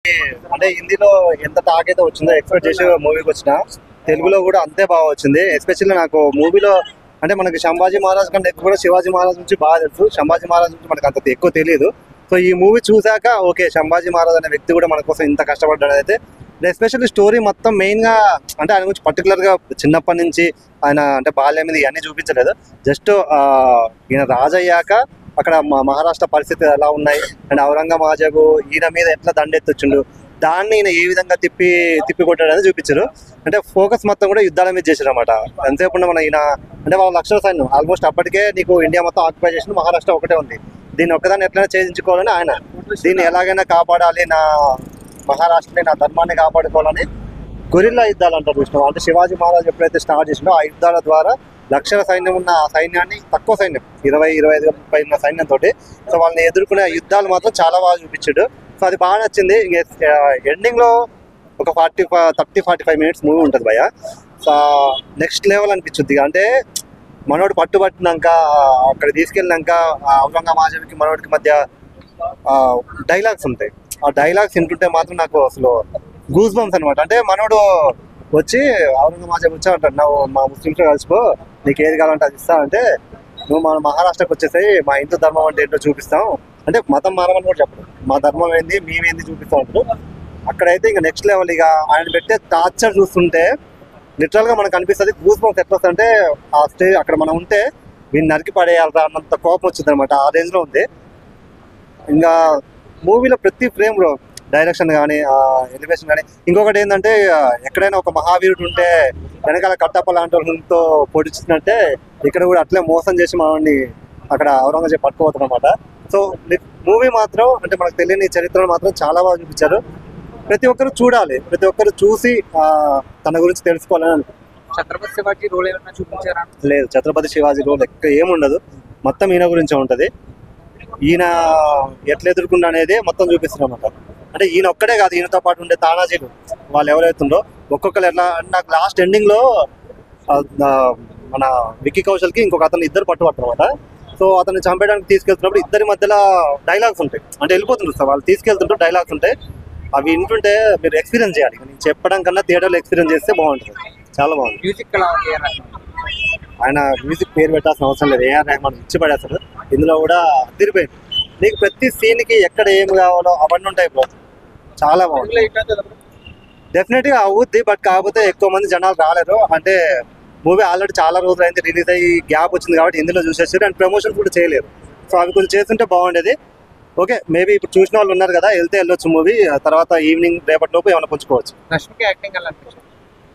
అంటే హిందీలో ఎంత టాక్ అయితే వచ్చిందో ఎక్స్పెక్ట్ చేసి మూవీకి వచ్చిన తెలుగులో కూడా అంతే బాగా వచ్చింది. ఎస్పెషల్లీ నాకు మూవీలో అంటే మనకి సంభాజీ మహారాజ్ కంటే ఎక్కువ కూడా శివాజీ మహారాజ్ నుంచి బాగా తెలుసు. సంభాజీ మహారాజ్ నుంచి మనకు అంత ఎక్కువ తెలియదు. సో ఈ మూవీ చూసాక ఓకే సంభాజీ మహారాజ్ అనే వ్యక్తి కూడా మన కోసం ఇంత కష్టపడ్డాడు. అయితే ఎస్పెషల్లీ స్టోరీ మొత్తం మెయిన్గా అంటే ఆయన గురించి పర్టికులర్గా చిన్నప్పటి నుంచి ఆయన అంటే బాల్యం మీద ఇవన్నీ చూపించలేదు. జస్ట్ ఈయన రాజయ్యాక అక్కడ మహారాష్ట్ర పరిస్థితి ఎలా ఉన్నాయి అండ్ ఔరంగజేబు ఈయన మీద ఎట్లా దండెత్తొచ్చిండు, దాన్ని ఈయన ఏ విధంగా తిప్పి కొట్టాడని చూపించారు. అంటే ఫోకస్ మొత్తం కూడా యుద్ధాల మీద చేశారు అనమాట. ఎంతసేపు మన ఈయన అంటే వాళ్ళ లక్షల సైన్యం ఆల్మోస్ట్ అప్పటికే నీకు ఇండియా మొత్తం ఆక్యుపై చేసిన మహారాష్ట్ర ఒకటే ఉంది. దీన్ని ఒక్కదాన్ని ఎట్లయినా ఛేదించుకోవాలని ఆయన దీన్ని ఎలాగైనా కాపాడాలి, నా మహారాష్ట్రని నా ధర్మాన్ని కాపాడుకోవాలని గొరిల్లా యుద్ధాలు అంటారు చూసినాం. అంటే శివాజీ మహారాజ్ ఎప్పుడైతే స్టార్ట్ చేసినో ఆ యుద్ధాల ద్వారా లక్షల సైన్యం ఉన్న ఆ సైన్యాన్ని తక్కువ సైన్యం 20-25 పైన సైన్యంతో సో వాళ్ళని ఎదుర్కొనే యుద్ధాలు మాత్రం చాలా బాగా చూపించాడు. సో అది బాగా నచ్చింది. ఎండింగ్లో ఒక 30-45 మినిట్స్ మూవీ ఉంటుంది భయ్య. సో నెక్స్ట్ లెవెల్ అనిపించుద్ది. అంటే మనోడు పట్టుబట్టినాక అక్కడ తీసుకెళ్ళినాక ఔరంగజేబుకి మనోడికి మధ్య డైలాగ్స్ ఉంటాయి. ఆ డైలాగ్స్ వింటుంటే మాత్రం నాకు అసలు గూస్ బంప్స్ అనమాట. అంటే మనోడు వచ్చి ఔరంగజేబు వచ్చా అంటాడు, నువ్వు మా ముస్లింస్లో కలిసిపో, నీకు ఏది కావాలంటే అది ఇస్తా, అంటే నువ్వు మన మహారాష్ట్రకు వచ్చేసాయి, మా హిందూ ధర్మం అంటే ఏంటో చూపిస్తాం, అంటే మతం మారమని కూడా చెప్పడు, మా ధర్మం ఏంది మేమేంది చూపిస్తాం అంటారు. అక్కడైతే ఇంకా నెక్స్ట్ లెవెల్. ఇక ఆయన పెట్టే టార్చర్ చూస్తుంటే లిటరల్గా మనకు అనిపిస్తుంది గూస్ బంప్స్ ఎట్లా వస్తుంటే ఆ స్టేజ్ అక్కడ మనం ఉంటే వీళ్ళు నరికి పడేయాలరా అన్నంత కోపం వచ్చింది అనమాట. ఆ రేంజ్లో ఉంది. ఇంకా మూవీలో ప్రతి ఫ్రేమ్లో డైరెక్షన్ కానీ ఎలివేషన్ కానీ. ఇంకొకటి ఏంటంటే ఎక్కడైనా ఒక మహావీరుడు ఉంటే వెనకాల కట్టప్ప లాంటి వాళ్ళతో పొడిచినట్టే ఇక్కడ కూడా అట్లే మోసం చేసి మనల్ని అక్కడ ఔరంగజేబు పట్టుకోవద్దు అనమాట. సో మూవీ మాత్రం అంటే మనకు తెలియని చరిత్రను మాత్రం చాలా బాగా చూపించారు. ప్రతి ఒక్కరు చూడాలి, ప్రతి ఒక్కరు చూసి తన గురించి తెలుసుకోవాలని అనుకుంటున్నాను. ఛత్రపతి శివాజీ రోల్ ఏమైనా చూపించారా? లేదు, ఛత్రపతి శివాజీ రోల్ ఎక్కడ ఏముండదు, మొత్తం ఈయన గురించే ఉంటుంది. ఈయన ఎట్లా ఎదుర్కొండ అనేది మొత్తం చూపిస్తున్నమాట. అంటే ఈయన ఒక్కడే కాదు, ఈయనతో పాటు ఉండే తానాజీలు వాళ్ళు ఎవరైతుందో ఒక్కొక్కరు ఎట్లా. నాకు లాస్ట్ ఎండింగ్లో మన విక్కీ కౌశల్కి ఇంకొక అతను ఇద్దరు పట్టుబడతారన్నమాట. సో అతన్ని చంపేయడానికి తీసుకెళ్తున్నప్పుడు ఇద్దరి మధ్యలో డైలాగ్స్ ఉంటాయి. అంటే వెళ్ళిపోతుంటారు సార్ వాళ్ళు తీసుకెళ్తుంటారు, డైలాగ్స్ ఉంటాయి. అవి వింటుంటే మీరు ఎక్స్పీరియన్స్ చేయాలి. నేను చెప్పడం కన్నా థియేటర్లో ఎక్స్పీరియన్స్ చేస్తే బాగుంటుంది. చాలా బాగుంది. మ్యూజిక్ ఆయన మ్యూజిక్ పేరు పెట్టాల్సిన అవసరం లేదు, ఏఆర్ రెహమాన్ ఇచ్చి పడేస్తాడు. ఇందులో కూడా అదిరిపోయింది. నీకు ప్రతి సీన్కి ఎక్కడ ఏం కావాలో అవన్నీ ఉంటాయి బ్రో. చాలా బాగుంది. డెఫినెట్గా అవుద్ది, బట్ కాకపోతే ఎక్కువ మంది జనాలు రాలేరు. అంటే మూవీ ఆల్రెడీ చాలా రోజులు అయింది రిలీజ్ అయ్యి, గ్యాప్ వచ్చింది కాబట్టి ఇందులో చూసేసారు. అండ్ ప్రమోషన్ కూడా చేయలేరు. సో అవి కొంచెం చేస్తుంటే బాగుండేది. ఓకే, మేబీ ఇప్పుడు చూసిన వాళ్ళు ఉన్నారు కదా, వెళ్తే వెళ్ళొచ్చు మూవీ. తర్వాత ఈవినింగ్ రేపటి లోపు ఏమైనా పుంచుకోవచ్చు.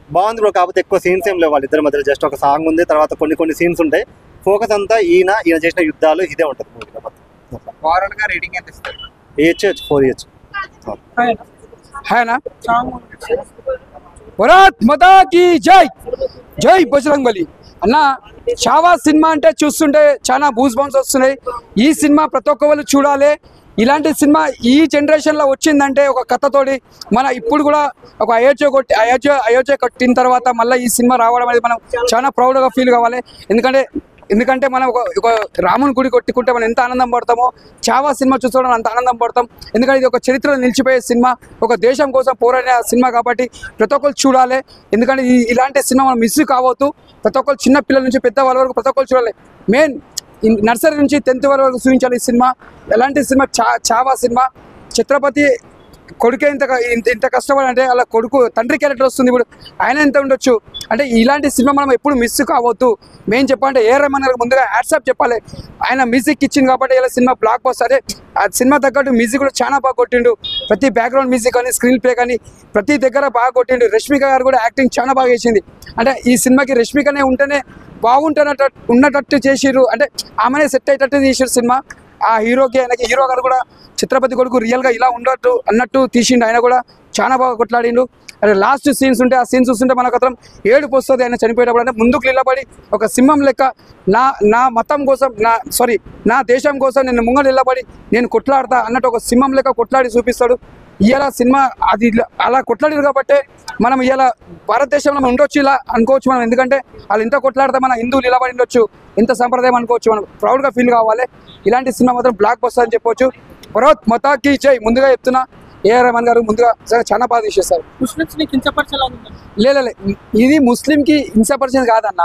బాగుంది బ్రో. కాకపోతే ఎక్కువ సీన్స్ ఏం లేవు వాళ్ళ ఇద్దరి మధ్యలో. జస్ట్ ఒక సాంగ్ ఉంది, తర్వాత కొన్ని సీన్స్ ఉంటాయి. ఫోకస్ అంతా ఈయన చేసిన యుద్ధాలు ఇదే ఉంటుంది మూవీలో మొత్తం. ఇయచ్చు 4 ఇయచ్చు. భారత్ మాతా కీ జై, జై బజరంగ్ బలి. అన్న చావా సినిమా అంటే చూస్తుంటే చాలా బూస్ బౌన్స్ వస్తున్నాయి. ఈ సినిమా ప్రతి ఒక్క వాళ్ళు చూడాలి. ఇలాంటి సినిమా ఈ జనరేషన్లో వచ్చిందంటే ఒక కథతోటి మన ఇప్పుడు కూడా ఒక అయోధ్య కట్టిన తర్వాత మళ్ళీ ఈ సినిమా రావడం అనేది మనం చాలా ప్రౌడ్గా ఫీల్ కావాలి. ఎందుకంటే మనం ఒక రాముని గుడి కొట్టుకుంటే మనం ఎంత ఆనందం పడతామో చావా సినిమా చూసుకోవడం అంత ఆనందం పడతాం. ఎందుకంటే ఇది ఒక చరిత్రలో నిలిచిపోయే సినిమా, ఒక దేశం కోసం పోరాడే సినిమా కాబట్టి ప్రతి ఒక్కరు చూడాలి. ఎందుకంటే ఇలాంటి సినిమా మనం మిస్ కావద్దు. ప్రతి ఒక్కరు చిన్న పిల్లల నుంచి పెద్ద వాళ్ళ వరకు ప్రతి ఒక్కరు చూడాలి. మెయిన్ నర్సరీ నుంచి 10th వరకు చూపించాలి ఈ సినిమా. ఎలాంటి సినిమా చావా సినిమా. ఛత్రపతి కొడుకే ఇంత కష్టపడి అంటే అలా కొడుకు తండ్రి క్యారెక్టర్ వస్తుంది. ఇప్పుడు ఆయన ఎంత ఉండొచ్చు అంటే ఇలాంటి సినిమా మనం ఎప్పుడు మిస్ కావద్దు. మెయిన్ చెప్పాలంటే ఏఆర్ రెహమాన్ గారికి ముందుగా హ్యాట్సాప్ చెప్పాలి. ఆయన మ్యూజిక్ ఇచ్చింది కాబట్టి ఇలా సినిమా బ్లాక్ బస్టర్. అదే ఆ సినిమా తగ్గట్టు మ్యూజిక్ కూడా చాలా బాగా కొట్టిండు. ప్రతి బ్యాక్గ్రౌండ్ మ్యూజిక్ కానీ స్క్రీన్ ప్లే కానీ ప్రతి దగ్గర బాగా కొట్టిండు. రష్మిక గారు కూడా యాక్టింగ్ చాలా బాగా చేసింది. అంటే ఈ సినిమాకి రష్మికనే ఉంటేనే ఉన్నట్టు చేసిర్రు. అంటే ఆమెనే సెట్ అయ్యేటట్టు చేసిర్రు సినిమా. ఆ హీరోకి ఆయనకి హీరో గారు కూడా ఛత్రపతి కొడుకు రియల్గా ఇలా ఉండట్టు అన్నట్టు తీసిండు. ఆయన కూడా చాలా బాగా కొట్లాడిండు. అదే లాస్ట్ సీన్స్ ఉంటే ఆ సీన్స్ చూస్తుంటే మనకు అతను ఏడుపు వస్తుంది. ఆయన చనిపోయేటప్పుడు అంటే ముందుకు నిలబడి ఒక సింహం లెక్క నా మతం కోసం నా దేశం కోసం నేను ముంగలు నిలబడి నేను కొట్లాడతా అన్నట్టు ఒక సింహం లెక్క కొట్లాడి చూపిస్తాడు. ఇలా సినిమా అది అలా కొట్లాడారు కాబట్టి మనం ఇలా భారతదేశంలో మనం ఉండొచ్చు ఇలా అనుకోవచ్చు మనం. ఎందుకంటే వాళ్ళు ఇంత కొట్లాడితే మన హిందువులు నిలబడి ఉండొచ్చు, ఎంత సంప్రదాయం అనుకోవచ్చు. మనం ప్రౌడ్గా ఫీల్ కావాలి. ఇలాంటి సినిమా మాత్రం బ్లాక్ బస్టర్ అని చెప్పొచ్చు. భారత్ మాతా కీ జై. ముందుగా చెప్తున్నా ఏఆర్ రెహమాన్ గారు ముందుగా చాలా బాగా తీసేస్తారు. ముస్లిమ్స్ ని కించపరిచేలా ఉంది. లేదు ఇది ముస్లింకి హింసపరిచేది కాదన్న,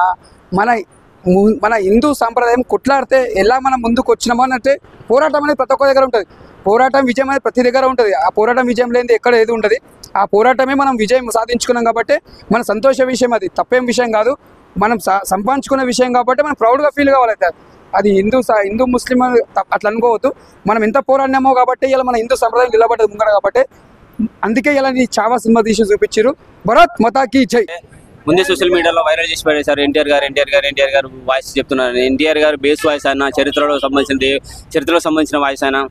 మన హిందూ సాంప్రదాయం కొట్లాడితే ఎలా మనం ముందుకు వచ్చినామో అంటే పోరాటం అనేది ప్రతి ఒక్క దగ్గర ఉంటుంది. పోరాటం విజయం అనేది ప్రతి దగ్గర ఉంటుంది. ఆ పోరాటం విజయం లేనిది ఎక్కడ ఏది ఉంటుంది. ఆ పోరాటమే మనం విజయం సాధించుకున్నాం కాబట్టి మన సంతోష విషయం, అది తప్పేం విషయం కాదు. మనం సంపాదించుకున్న విషయం కాబట్టి మనం ప్రౌడ్గా ఫీల్ కావాలి. అది హిందూ ముస్లిం అట్లా అనుకోవద్దు. మనం ఎంత పోరాడినామో కాబట్టి ఇలా మన హిందూ సంప్రదాయం నిలబడ్డది ముంగడ కాబట్టి అందుకే ఇలా ఈ చావా సినిమా తీసి చూపించారు. భారత్ మాతాకి జై. ముందే సోషల్ మీడియాలో వైరల్ చేసి పడేశారు. ఎన్టీఆర్ గారు వాయిస్ చెప్తున్నారు. ఎన్టీఆర్ గారు బేస్ వాయిస్ అయినా, చరిత్రలో సంబంధించిన వాయిస్ అయినా,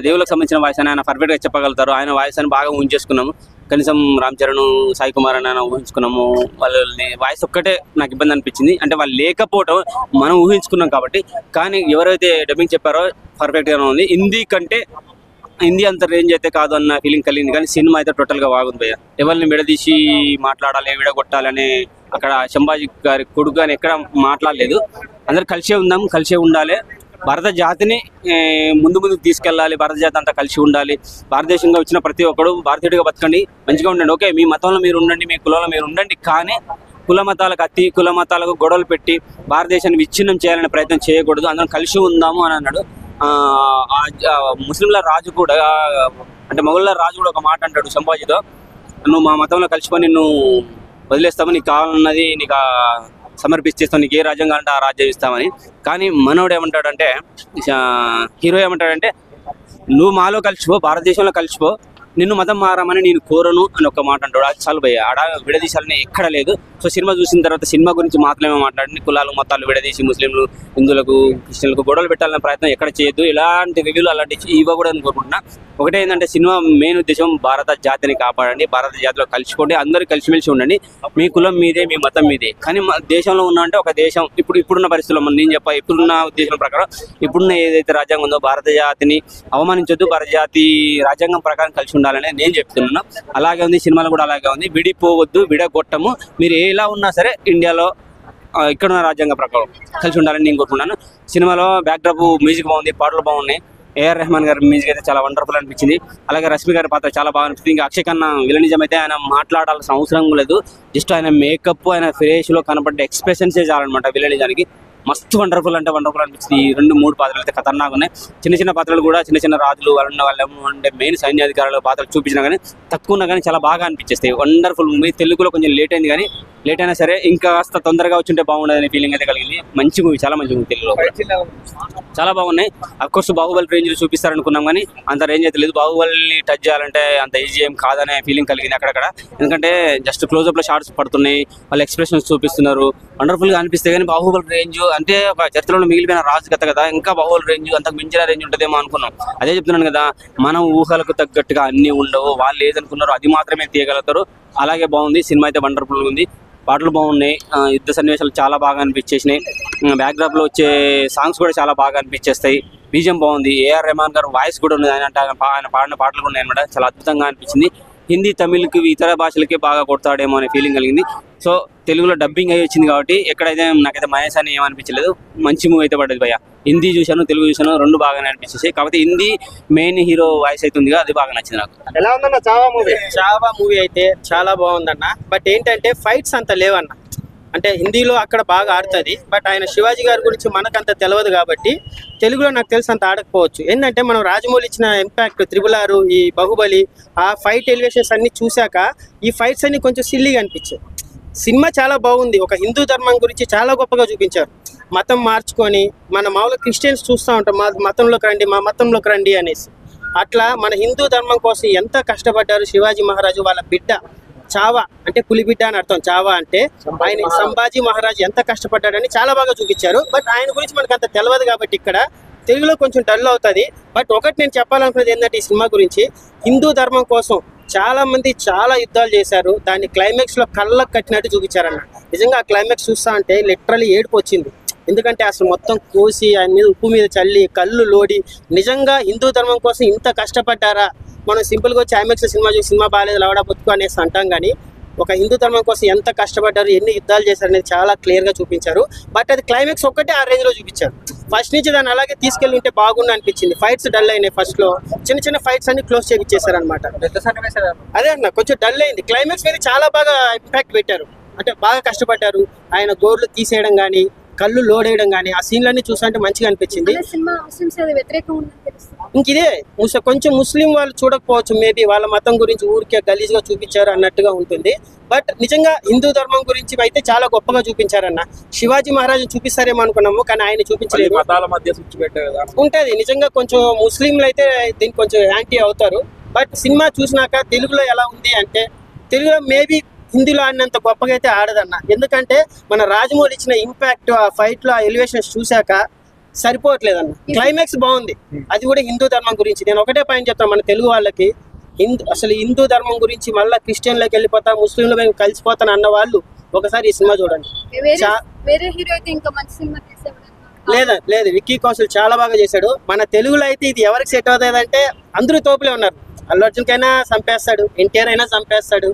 దేవులకు సంబంధించిన వాయిస్ అయినా ఆయన పర్ఫెక్ట్గా చెప్పగలుగుతారు. ఆయన వాయిస్ అని బాగా ఊహించేసుకున్నాము. కనీసం రామ్ చరణ్, సాయి కుమార్ అని ఊహించుకున్నాము. వాళ్ళని వాయిస్ ఒక్కటే నాకు ఇబ్బంది అనిపించింది. అంటే వాళ్ళు లేకపోవటం మనం ఊహించుకున్నాం కాబట్టి. కానీ ఎవరైతే డబ్బింగ్ చెప్పారో పర్ఫెక్ట్గానే ఉంది. హిందీ అంత రేంజ్ అయితే కాదు అన్న ఫీలింగ్ కలిగింది. కానీ సినిమా అయితే టోటల్గా బాగుంది భయ్య. ఎవరిని విడదీసి మాట్లాడాలి, విడగొట్టాలని అక్కడ సంభాజీ గారి కొడుకు అని ఎక్కడ మాట్లాడలేదు. అందరు కలిసే ఉందాం, కలిసే ఉండాలి. భారత జాతిని ముందుకు తీసుకెళ్ళాలి. భారత జాతి అంతా కలిసి ఉండాలి. భారతదేశంగా వచ్చిన ప్రతి ఒక్కరు భారతీయుడిగా బతకండి, మంచిగా ఉండండి. ఓకే, మీ మతంలో మీరు ఉండండి, మీ కులంలో మీరు ఉండండి. కానీ కుల మతాలకు గొడవలు పెట్టి భారతదేశాన్ని విచ్ఛిన్నం చేయాలనే ప్రయత్నం చేయకూడదు. అందరం కలిసి ఉందాము అని అన్నాడు. ముస్లింల రాజు కూడా, అంటే మొఘళ్ళ రాజు కూడా ఒక మాట అంటాడు సంభాజీతో, నువ్వు మా మతంలో కలిసిపోయి నిన్ను వదిలేస్తాము, నీకు కావాలన్నది నీకు సమర్పిస్తేస్తాం, నీకు ఏ రాజ్యం కావాలంటే ఆ రాజ్యం ఇస్తామని. కానీ మనోడు ఏమంటాడంటే, హీరో ఏమంటాడంటే, నువ్వు మాలో కలిసిపో, భారతదేశంలో కలిసిపో, నిన్ను మతం మారమని నేను కోరను అని ఒక మాట అంటాడు. అది చాలు భయ్య, ఆడ విడదీశాలని ఎక్కడ లేదు. సో సినిమా చూసిన తర్వాత సినిమా గురించి మాత్రమే మాట్లాడండి. కులాలు మతాలు విడదీసి ముస్లింలు, హిందువులకు, క్రిస్టియన్లకు గొడవలు పెట్టాలనే ప్రయత్నం ఎక్కడ చేయొద్దు. ఇలాంటి రివ్యూలు అలాంటి ఇవ్వకూడదని కోరుకుంటున్నా. ఒకటే ఏంటంటే, సినిమా మెయిన్ ఉద్దేశం భారత జాతిని కాపాడండి, భారత జాతిలో కలిసిపోండి, అందరూ కలిసిమెలిసి ఉండండి. మీ కులం మీదే, మీ మతం మీదే. కానీ దేశంలో ఉన్నా అంటే ఒక దేశం ఇప్పుడున్న పరిస్థితుల్లో నేను ఇప్పుడున్న ఉద్దేశం ప్రకారం, ఇప్పుడున్న ఏదైతే రాజ్యాంగం ఉందో భారత జాతిని అవమానించొద్దు, భారత జాతి రాజ్యాంగం ప్రకారం కలిసి ఉండాలని నేను చెప్తున్నాను. అలాగే ఉంది సినిమాలో కూడా అలాగే ఉంది. విడిపోవద్దు, విడగొట్టము. మీరు ఎలా ఉన్నా సరే ఇండియాలో ఇక్కడున్న రాజ్యాంగ ప్రకారం కలిసి ఉండాలని నేను కోరుకుంటున్నాను. సినిమాలో బ్యాక్డ్రాప్ మ్యూజిక్ బాగుంది, పాటలు బాగున్నాయి. ఏఆర్ రెహమాన్ గారి మ్యూజిక్ అయితే చాలా వండర్ఫుల్ అనిపించింది. అలాగే రష్మి గారి పాత్ర చాలా బాగా అనిపించింది. ఇంకా అక్షయ్ ఖన్నా విలనిజం అయితే ఆయన మాట్లాడాల్సిన అవసరం లేదు. జస్ట్ ఆయన మేకప్, ఆయన ఫేస్లో కనపడ్డ ఎక్స్ప్రెషన్సే చాలన్నమాట విలనిజానికి. మస్తు వండర్ఫుల్ అనిపిస్తుంది. ఈ 2-3 పాత్రలు అయితే ఖతర్నాక్ ఉన్నాయి. చిన్న పాత్రలు కూడా, చిన్న రాజులు వాళ్ళు అంటే మెయిన్ సైన్యాధికారుల పాత్రలు చూపించినా కానీ తక్కువ ఉన్నా కానీ చాలా బాగా అనిపించేస్తాయి. Wonderful movie. తెలుగులో కొంచెం లేట్ అయింది, కానీ లేట్ అయినా సరే ఇంకా కాస్త తొందరగా వచ్చుంటే బాగుండదనే ఫీలింగ్ అయితే కలిగింది. మంచి మూవీ, చాలా మంచి మూవీ. తెలుగులో చాలా బాగున్నాయి. అఫ్కోర్స్ బాహుబలి రేంజ్లో చూపిస్తారనుకున్నాం, కానీ అంత రేంజ్ అయితే లేదు. బాహుబలిని టచ్ చేయాలంటే అంత ఈజీ ఏం కాదనే ఫీలింగ్ కలిగింది అక్కడక్కడ. ఎందుకంటే జస్ట్ క్లోజ్అప్లో షార్ట్స్ పడుతున్నాయి, వాళ్ళు ఎక్స్ప్రెషన్స్ చూపిస్తున్నారు, వండర్ఫుల్గా అనిపిస్తాయి. కానీ బాహుబలి రేంజ్ అంటే ఒక చరిత్రలో మిగిలిపోయిన రాజు కథ కదా, ఇంకా బాహుబలి రేంజ్ అంతకు మించిన రేంజ్ ఉంటుందేమో అనుకున్నాం. అదే చెప్తున్నాను కదా, మనం ఊహలకు తగ్గట్టుగా అన్నీ ఉండవు. వాళ్ళు ఏదనుకున్నారో అది మాత్రమే తీయగలుగుతారు. అలాగే బాగుంది సినిమా అయితే, వండర్ఫుల్గా ఉంది. పాటలు బాగున్నాయి, యుద్ధ సన్నివేశాలు చాలా బాగా అనిపించేసినాయి. బ్యాక్డ్రాప్లో వచ్చే సాంగ్స్ కూడా చాలా బాగా అనిపించేస్తాయి. బీజియం బాగుంది. ఏఆర్ రెహమాన్ గారు వాయిస్ కూడా ఉంది. ఆయన పాడిన పాటలు కూడా ఉన్నాయి అనమాట. చాలా అద్భుతంగా అనిపించింది. హిందీ, తమిళ్కి, ఇతర భాషలకి బాగా కొడతాడేమో అనే ఫీలింగ్ కలిగింది. సో తెలుగులో డబ్బింగ్ అయ్యి వచ్చింది కాబట్టి ఎక్కడైతే నాకైతే మహేష్ అని ఏమనిపించలేదు. మంచి మూవీ అయితే పడ్డది భయ్య. హిందీ చూశాను, తెలుగు చూశాను, రెండు బాగానే అనిపించేసి. కాకపోతే హిందీ మెయిన్ హీరో వాయిస్ అయితే ఉందిగా, అది బాగా నచ్చింది నాకు. ఎలా ఉందన్న చావా మూవీ? చావా మూవీ అయితే చాలా బాగుందన్న. బట్ ఏంటంటే ఫైట్స్ అంత లేవన్న. అంటే హిందీలో అక్కడ బాగా ఆడుతుంది, బట్ ఆయన శివాజీ గారి గురించి మనకంత తెలియదు కాబట్టి తెలుగులో నాకు తెలిసి అంత ఆడకపోవచ్చు. ఏంటంటే మనం రాజమౌళి ఇచ్చిన ఇంపాక్ట్, 666, ఈ బాహుబలి, ఆ ఫైట్ ఎలివేషన్స్ అన్ని చూశాక ఈ ఫైట్స్ అన్ని కొంచెం సిల్లీగా అనిపించాయి. సినిమా చాలా బాగుంది. ఒక హిందూ ధర్మం గురించి చాలా గొప్పగా చూపించారు. మతం మార్చుకొని మన మామూలుగా క్రిస్టియన్స్ చూస్తూ ఉంటాం, మా మతంలోకి రండి అనేసి. అట్లా మన హిందూ ధర్మం కోసం ఎంత కష్టపడ్డారు శివాజీ మహారాజు. వాళ్ళ బిడ్డ చావా అంటే పులిబిడ్డ అని అర్థం. చావా అంటే ఆయన సంభాజీ మహారాజు ఎంత కష్టపడ్డాడని చాలా బాగా చూపించారు. బట్ ఆయన గురించి మనకు అంత తెలియదు కాబట్టి ఇక్కడ తెలుగులో కొంచెం డల్ అవుతుంది. బట్ ఒకటి నేను చెప్పాలనుకున్నది ఏంటంటే ఈ సినిమా గురించి, హిందూ ధర్మం కోసం చాలా మంది చాలా యుద్ధాలు చేశారు. దాన్ని క్లైమాక్స్లో కళ్ళకు కట్టినట్టు చూపించారన్న. నిజంగా ఆ క్లైమాక్స్ చూస్తా అంటే లిటరలీ ఏడుపు వచ్చింది. ఎందుకంటే అసలు మొత్తం కోసి ఆయన మీద ఉప్పు మీద చల్లి కళ్ళు లోడి, నిజంగా హిందూ ధర్మం కోసం ఇంత కష్టపడ్డారా? మనం సింపుల్గా వచ్చి ఐమాక్స్ సినిమా చూసి సినిమా బాగాలేదు లవడా బతుకు అనేసి అంటాం, కానీ ఒక హిందూ ధర్మం కోసం ఎంత కష్టపడ్డారు, ఎన్ని యుద్ధాలు చేశారు అనేది చాలా క్లియర్గా చూపించారు. బట్ అది క్లైమాక్స్ ఒక్కటే ఆ రేంజ్లో చూపించారు. ఫస్ట్ నుంచి దాన్ని అలాగే తీసుకెళ్ళి ఉంటే బాగుండు అనిపించింది. ఫైట్స్ డల్ అయినాయి ఫస్ట్ లో, చిన్న చిన్న ఫైట్స్ అన్ని క్లోజ్ చేయించేశారు అనమాట. పెద్ద సన్నివేశాలు అదే అన్న కొంచెం డల్ అయింది. క్లైమాక్స్ మీద చాలా బాగా ఇంపాక్ట్ పెట్టారు, అంటే బాగా కష్టపడ్డారు. ఆయన గోర్లు తీసేయడం కానీ, కళ్ళు లోడ్ వేయడం కానీ, ఆ సీన్లన్నీ చూస్తుంటే మంచిగా అనిపించింది. ఇంక ఇదే కొంచెం ముస్లిం వాళ్ళు చూడకపోవచ్చు, మేబీ వాళ్ళ మతం గురించి ఊరికే గలీజ్గా చూపించారు అన్నట్టుగా ఉంటుంది. బట్ నిజంగా హిందూ ధర్మం గురించి అయితే చాలా గొప్పగా చూపించారన్న. శివాజీ మహారాజు చూపిస్తారేమో అనుకున్నాము, కానీ ఆయన చూపించలేదు. మతాల మధ్య స్విచ్ పెట్టారు ఉంటది నిజంగా. కొంచెం ముస్లింలు అయితే దీనికి కొంచెం యాంటీ అవుతారు. బట్ సినిమా చూసినాక తెలుగులో ఎలా ఉంది అంటే, తెలుగులో మేబీ హిందీలో ఆడినంత గొప్పగా అయితే ఆడదన్న. ఎందుకంటే మన రాజమౌళి ఇచ్చిన ఇంపాక్ట్, ఆ ఫైట్ లో ఆ ఎలివేషన్స్ చూశాక సరిపోవట్లేదన్న. క్లైమాక్స్ బాగుంది, అది కూడా హిందూ ధర్మం గురించి. నేను ఒకటే పాయింట్ చెప్తాను మన తెలుగు వాళ్ళకి, అసలు హిందూ ధర్మం గురించి మళ్ళీ క్రిస్టియన్లోకి వెళ్ళిపోతా, ముస్లింల వైపు కలిసిపోతాను అన్న వాళ్ళు ఒకసారి ఈ సినిమా చూడండి. లేదు విక్కీ కౌశల్ చాలా బాగా చేశాడు. మన తెలుగులో అయితే ఇది ఎవరికి సెట్ అవుతుంది అంటే అందరూ తోపులే ఉన్నారు. అల్లు అర్జున్ కైనా చంపేస్తాడు, ఎన్టీఆర్ అయినా చంపేస్తాడు,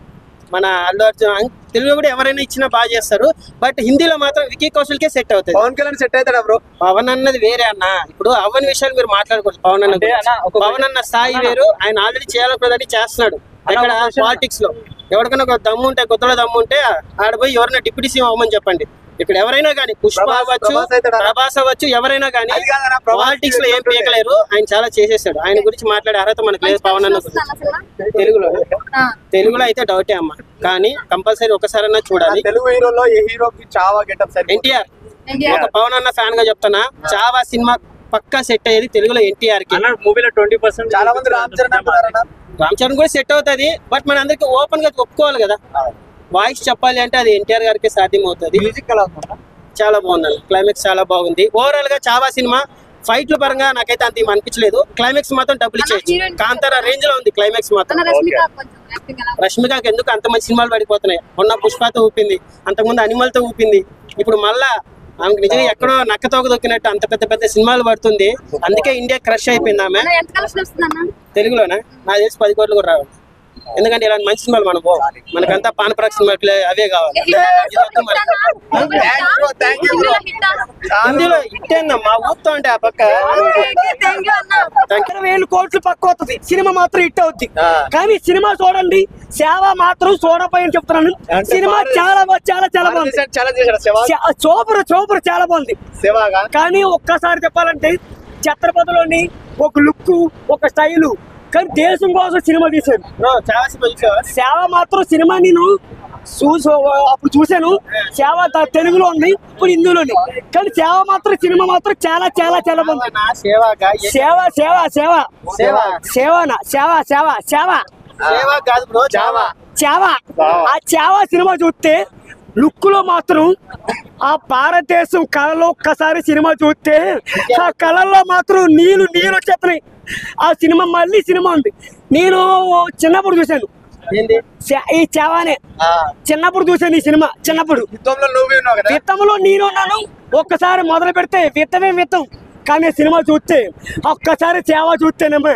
మన అల్లు అర్జున్ తెలుగులో కూడా ఎవరైనా ఇచ్చినా బాగా చేస్తారు. బట్ హిందీలో మాత్రం విక్కీ కౌశల్కే సెట్ అవుతుంది. పవన్ కళ్యాణ్ సెట్ అవుతాడా బ్రో? పవన్ అన్నది వేరే అన్న. ఇప్పుడు అవన్నీ విషయాలు మీరు మాట్లాడుకోవచ్చు. పవన్ అన్న స్థాయి వేరు. ఆయన ఆల్రెడీ చేయాలనుకున్నదని చేస్తున్నాడు. ఇక్కడ పాలిటిక్స్ లో ఎవరికైనా ఒక దమ్ము ఉంటే, కొత్తలో దమ్ము ఉంటే ఆడపోయి ఎవరైనా డిప్యూటీ సీఎం అవ్వమని చెప్పండి. ఇక్కడ ఎవరైనా కానీ, పుష్ప అవ్వచ్చు, ప్రభాస్ అవ్వచ్చు, ఎవరైనా కానీ పాలిటిక్స్ లో ఏం పీకలేరు. ఆయన చాలా చేసేసాడు. ఆయన గురించి మాట్లాడే అర్హత మనకు లేదు. పవన్ అన్న తెలుగులో అయితే డౌటే అమ్మ, కానీ కంపల్సరీ ఒకసారైనా చూడాలి. తెలుగు హీరోలో ఏ హీరోకి చావా గెటప్ ఎన్టీఆర్. ఒక పవన్ అన్న ఫ్యాన్ గా చెప్తానా, చావా సినిమా పక్కా సెట్ అయ్యేది తెలుగులో ఎన్టీఆర్ కి. మూవీలో 20% చాలా మంది రామ్ చరణ్ కూడా సెట్ అవుతుంది. బట్ మన అందరికి ఓపెన్ గా ఒప్పుకోవాలి కదా, వాయిస్ చెప్పాలి అంటే అది ఎన్టీఆర్ గారికి సాధ్యం అవుతుంది. మ్యూజిక్ చాలా బాగుంది, క్లైమాక్స్ చాలా బాగుంది. ఓవరాల్ గా చావా సినిమా ఫైట్ల పరంగా నాకైతే అంత అనిపించలేదు. క్లైమాక్స్ మాత్రం డబ్బులు ఇచ్చేయచ్చు. కాంతారా రేంజ్ లో ఉంది క్లైమాక్స్ మాత్రం. రష్మికకి ఎందుకు అంత మంచి సినిమాలు పడిపోతున్నాయి? మొన్న పుష్పతో ఊపింది, అంతకుముందు అనిమల్ తో ఊపింది, ఇప్పుడు మళ్ళా ఆమెకు నిజంగా ఎక్కడో నక్కతోక దొక్కినట్టు అంత పెద్ద పెద్ద సినిమాలు పడుతుంది. అందుకే ఇండియా క్రష్ అయిపోయింది ఆమె. తెలుగులోనే నాకు తెలిసి 10 కోట్లు కూడా రావాలి. ఎందుకంటే ఇలాంటి మంచి సినిమాలు మనం మనకంతా పానపరాక్ సినిమాలు అవే కావాలి. హిందీలో ఇట్టేందమ్మా ఊపుతా ఉంటే ఆ పక్క 20,000 కోట్లు పక్క అవుతుంది, సినిమా మాత్రం హిట్ అవుద్ది. కానీ సినిమా చూడండి, సేవ మాత్రం చూడపోయని చెప్తున్నాను. సినిమా చాలా చాలా చాలా బాగుంది, సూపర్ సూపర్ చాలా బాగుంది. కానీ ఒక్కసారి చెప్పాలంటే ఛత్రపతిలోని ఒక లుక్, ఒక స్టైలు, కానీ దేశం కోసం సినిమా తీశారు. సేవ మాత్రం సినిమా నేను అప్పుడు చూశాను. సేవ తెలుగులో ఉంది, ఇప్పుడు హిందీలోని. కానీ సేవ మాత్రం సినిమా మాత్రం చాలా చాలా చాలా బాగుంది. సేవ సేవ సేవ సేవ సేవనా సేవ సేవ సేవ సేవ ఆ సేవ సినిమా చూస్తే లుక్ లో మాత్రం ఆ భారతదేశం కళలో ఒక్కసారి సినిమా చూస్తే ఆ కళల్లో మాత్రం నీళ్ళు వచ్చేస్తున్నాయి. ఆ సినిమా మళ్ళీ సినిమా ఉంది. నేను చిన్నప్పుడు చూశాను ఈ చావానే, చిన్నప్పుడు చూశాను ఈ సినిమా. చిన్నప్పుడు విత్తంలో నేను ఉన్నాను. ఒక్కసారి మొదలు పెడితే విత్తం, కానీ సినిమా చూస్తే ఒక్కసారి సేవ చూస్తేనేమో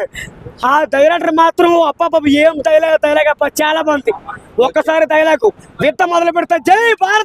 ఆ డైరెక్టర్ మాత్రం అప్ప ఏం డైలాగ్ అప్ప చాలా బాగుంది. ఒక్కసారి డైలాగ్ విత్త మొదలు పెడితే జై భారత్.